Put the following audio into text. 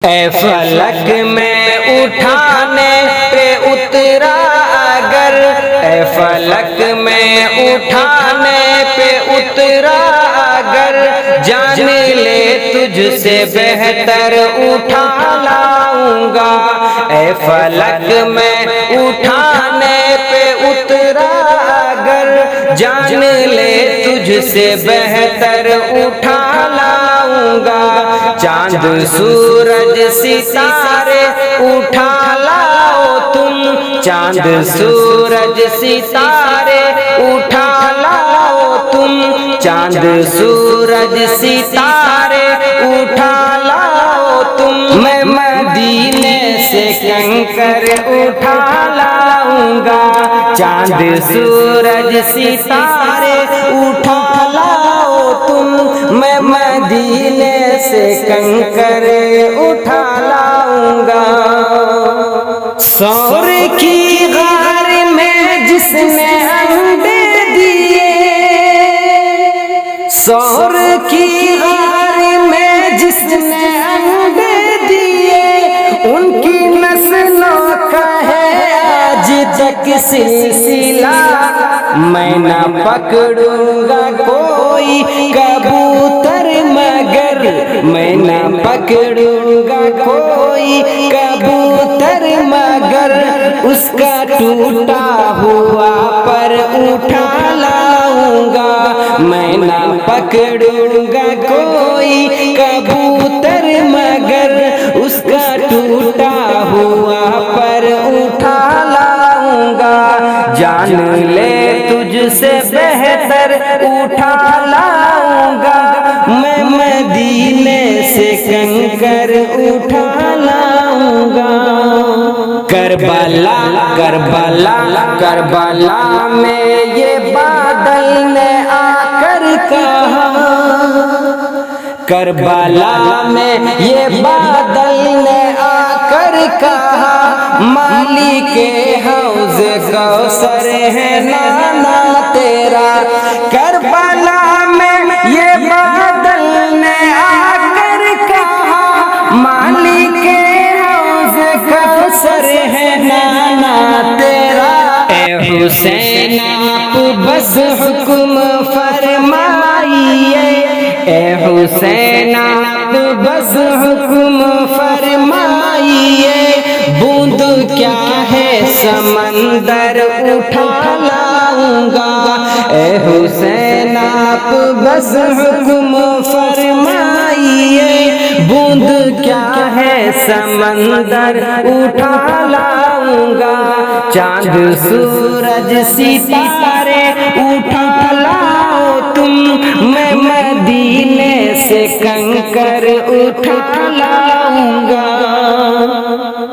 اے فلک میں اٹھانے پہ اترا اگر، اے فلک میں اٹھانے پہ اترا اگر، جان لے تجھ سے بہتر اٹھا لاؤں گا۔ اے فلک میں اٹھانے پہ اترا اگر، جان لے تجھ سے بہتر اٹھا لاؤں گا۔ چاند سورج ستارے اٹھا لاؤ تم، چاند سورج ستارے اٹھا لاؤ تم، چاند سورج ستارے اٹھا لاؤ تم، میں مدینے سے کنکر اٹھا لاؤں گا۔ چاند سورج ستارے اٹھا لاؤ تم، میں مدینے سے کنکر اٹھا لاؤں گا۔ ثور کی غار میں جس نے انڈے دیے، ثور کی غار میں جس نے انڈے دیے، ان کی نسلوں کا ہے آج تک سلسلہ۔ میں نہ پکڑوں گا کوئی کبوتر مگر، میں نہ پکڑوں گا کوئی کبوتر مگر، اس کا ٹوٹا ہوا پر اٹھا لاؤں گا۔ میں نہ پکڑوں گا کوئی کبوتر مگر، اس کا ٹوٹا ہوا پر اٹھا لاؤں گا۔ جان لے تجھ سے بہتر اٹھا لاؤں گا، میں مدینے سے کنکر اٹھا لاؤں گا۔ کربلا کربلا کربلا میں یہ بادل نے آ کر کہا، کربلا میں یہ بادل نے آ کر کہا، مالک حوض کوثر ہے نانا تیرا۔ کربلا میں یہ بادل نے آ کر کہا، مالک حوض کوثر ہے نانا تیرا۔ اے حسین آپ بس حکم فرمائیے، اے حسین آپ بس حکم فرمائیے، بوند کیا ہے سمندر اٹھا لاؤں گا۔ اے حسین آپ بس حکم فرمائیے، بوند کیا ہے سمندر اٹھا لاؤں گا۔ چاند سورج ستارے اٹھا لاؤ تم، میں مدینے سے کنکر اٹھا لاؤں گا۔